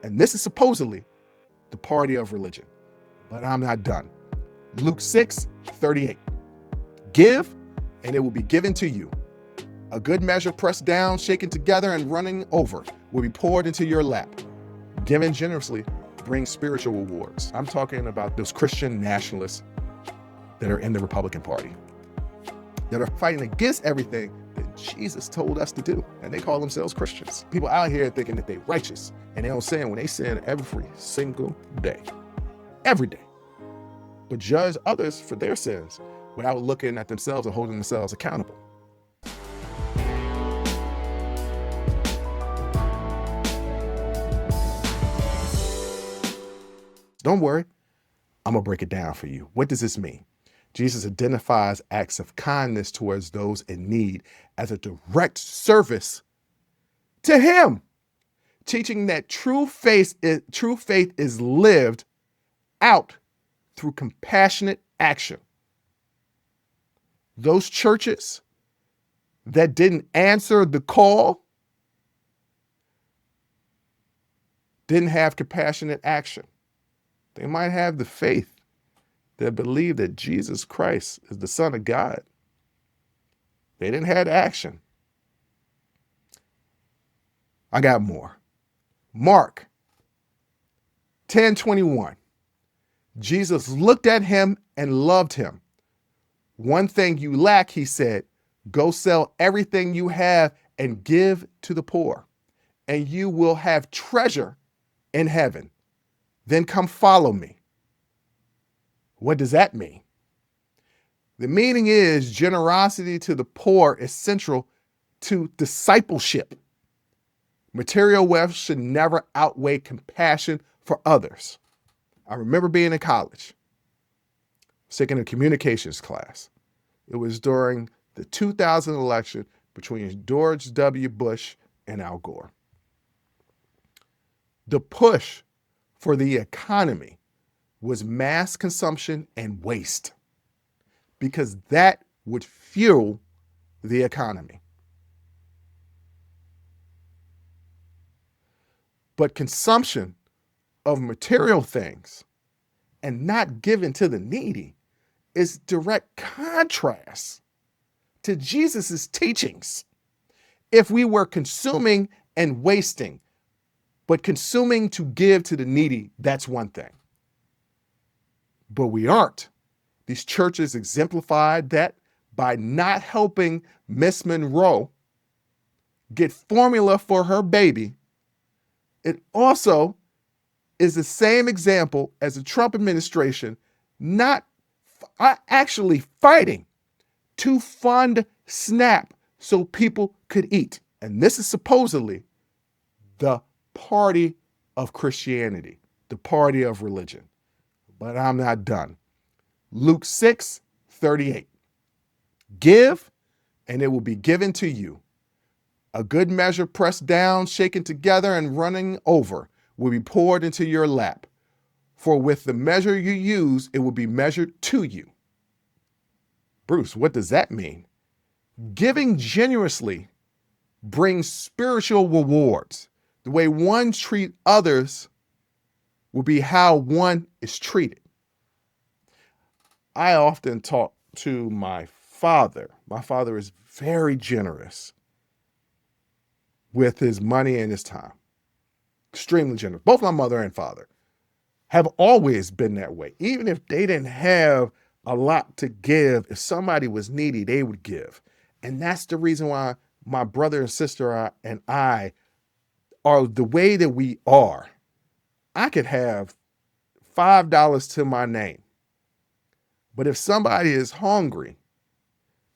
And this is supposedly the party of religion. But I'm not done. Luke 6:38. Give, and it will be given to you. A good measure pressed down, shaken together, and running over will be poured into your lap. Giving generously brings spiritual rewards. I'm talking about those Christian nationalists that are in the Republican Party, that are fighting against everything that Jesus told us to do. And they call themselves Christians. People out here thinking that they're righteous, and they don't sin when they sin every single day. Every day. But judge others for their sins without looking at themselves and holding themselves accountable. Don't worry, I'm going to break it down for you. What does this mean? Jesus identifies acts of kindness towards those in need as a direct service to him, teaching that true faith is lived out through compassionate action. Those churches that didn't answer the call didn't have compassionate action. They might have the faith that believe that Jesus Christ is the Son of God. They didn't have action. I got more. Mark 10:21. Jesus looked at him and loved him. One thing you lack, he said, go sell everything you have and give to the poor, and you will have treasure in heaven. Then come follow me. What does that mean? The meaning is generosity to the poor is central to discipleship. Material wealth should never outweigh compassion for others. I remember being in college, taking a communications class. It was during the 2000 election between George W. Bush and Al Gore. The push for the economy was mass consumption and waste, because that would fuel the economy. But consumption of material things and not given to the needy is direct contrast to Jesus's teachings. If we were consuming and wasting, but consuming to give to the needy, that's one thing. But we aren't. These churches exemplified that by not helping Miss Monroe get formula for her baby. It also is the same example as the Trump administration not actually fighting to fund SNAP so people could eat. And this is supposedly the party of Christianity, the party of religion. But I'm not done. Luke 6:38. Give, and it will be given to you. A good measure pressed down, shaken together, and running over will be poured into your lap. For with the measure you use, it will be measured to you. Bruce, what does that mean? Giving generously brings spiritual rewards. The way one treats others will be how one is treated. I often talk to my father. My father is very generous with his money and his time. Extremely generous. Both my mother and father have always been that way. Even if they didn't have a lot to give, if somebody was needy, they would give. And that's the reason why my brother and sister and I are the way that we are. I could have $5 to my name. But if somebody is hungry,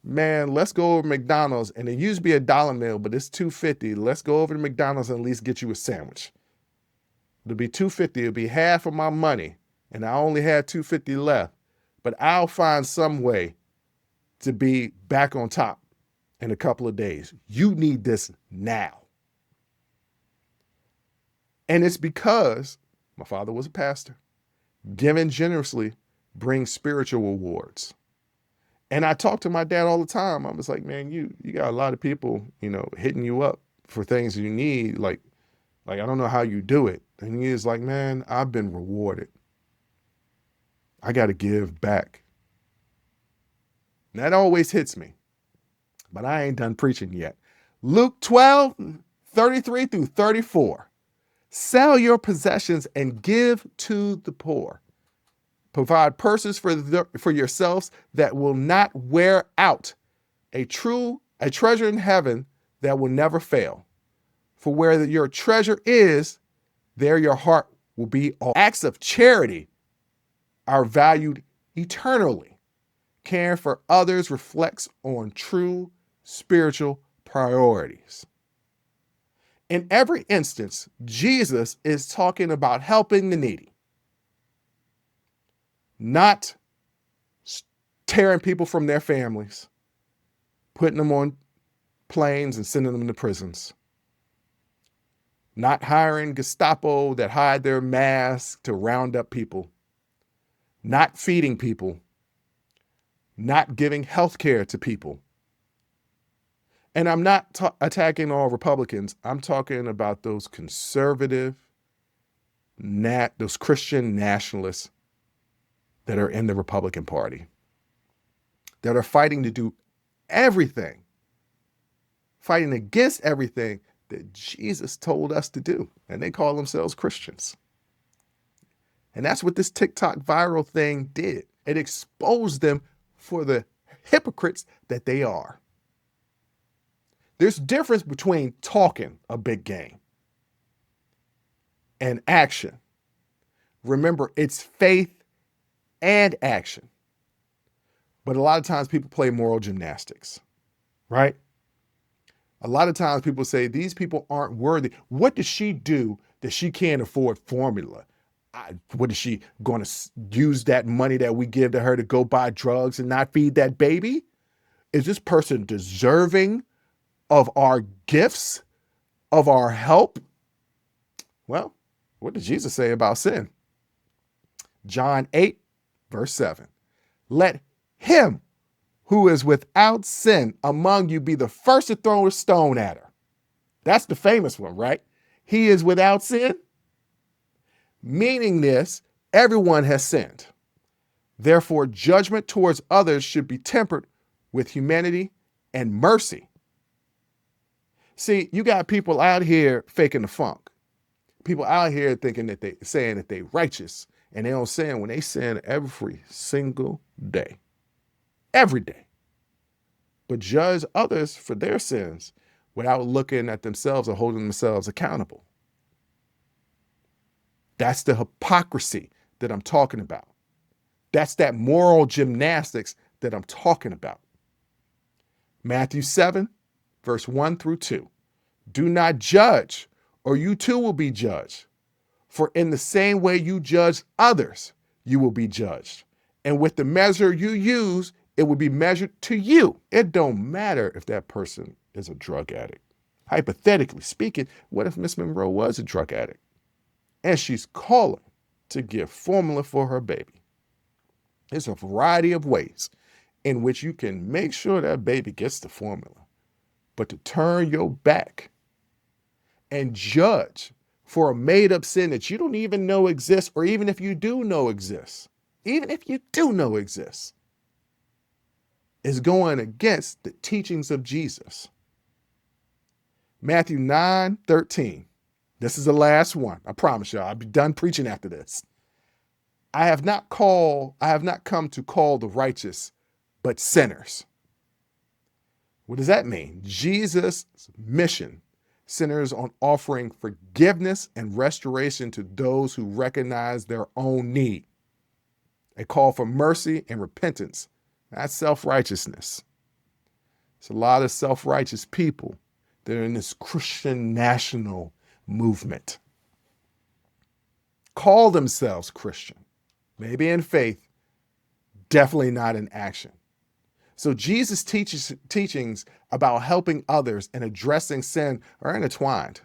man, let's go over to McDonald's, and it used to be $1 meal, but it's $2.50. Let's go over to McDonald's and at least get you a sandwich. It'll be $2.50. It'll be half of my money, and I only had $2.50 left. But I'll find some way to be back on top in a couple of days. You need this now. And it's because my father was a pastor. Giving generously brings spiritual rewards. And I talk to my dad all the time. I was like, man, you got a lot of people, hitting you up for things you need. Like I don't know how you do it. And he is like, man, I've been rewarded. I got to give back. And that always hits me, but I ain't done preaching yet. Luke 12:33 through 34. Sell your possessions and give to the poor. Provide purses for yourselves that will not wear out, a treasure in heaven that will never fail. For where your treasure is, there your heart will be. All acts of charity are valued eternally. Caring for others reflects on true spiritual priorities. In every instance, Jesus is talking about helping the needy, not tearing people from their families, putting them on planes and sending them to prisons, not hiring Gestapo that hide their masks to round up people, not feeding people, not giving health care to people. And I'm not attacking all Republicans. I'm talking about those conservative, those Christian nationalists that are in the Republican Party, that are fighting to do everything, fighting against everything that Jesus told us to do. And they call themselves Christians. And that's what this TikTok viral thing did. It exposed them for the hypocrites that they are. There's a difference between talking a big game and action. Remember, it's faith and action. But a lot of times people play moral gymnastics, right? A lot of times people say, these people aren't worthy. What does she do that she can't afford formula? What is she going to use that money that we give to her to go buy drugs and not feed that baby? Is this person deserving of our gifts, of our help? Well, what did Jesus say about sin? John 8, verse 7. Let him who is without sin among you be the first to throw a stone at her. That's the famous one, right? He is without sin. Meaning this, everyone has sinned. Therefore, judgment towards others should be tempered with humanity and mercy. See, you got people out here faking the funk. People out here thinking that saying that they righteous, and they don't sin when they sin every single day. Every day. But judge others for their sins without looking at themselves or holding themselves accountable. That's the hypocrisy that I'm talking about. That's that moral gymnastics that I'm talking about. Matthew 7, verse 1 through 2. Do not judge, or you too will be judged. For in the same way you judge others, you will be judged. And with the measure you use, it will be measured to you. It don't matter if that person is a drug addict. Hypothetically speaking, what if Miss Monroe was a drug addict? And she's calling to give formula for her baby. There's a variety of ways in which you can make sure that baby gets the formula. But to turn your back and judge for a made-up sin that you don't even know exists, or even if you do know exists, is going against the teachings of Jesus. Matthew 9:13. This is the last one. I promise y'all, I'll be done preaching after this. I have not come to call the righteous, but sinners. What does that mean? Jesus' mission centers on offering forgiveness and restoration to those who recognize their own need. A call for mercy and repentance. That's self-righteousness. It's a lot of self-righteous people that are in this Christian national movement. Call themselves Christian, maybe in faith, definitely not in action. So Jesus' teachings about helping others and addressing sin are intertwined.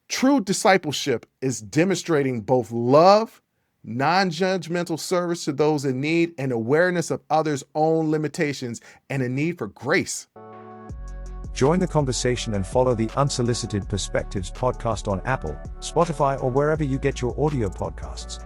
True discipleship is demonstrating both love, non-judgmental service to those in need, and awareness of others' own limitations and a need for grace. Join the conversation and follow the Unsolicited Perspectives podcast on Apple, Spotify, or wherever you get your audio podcasts.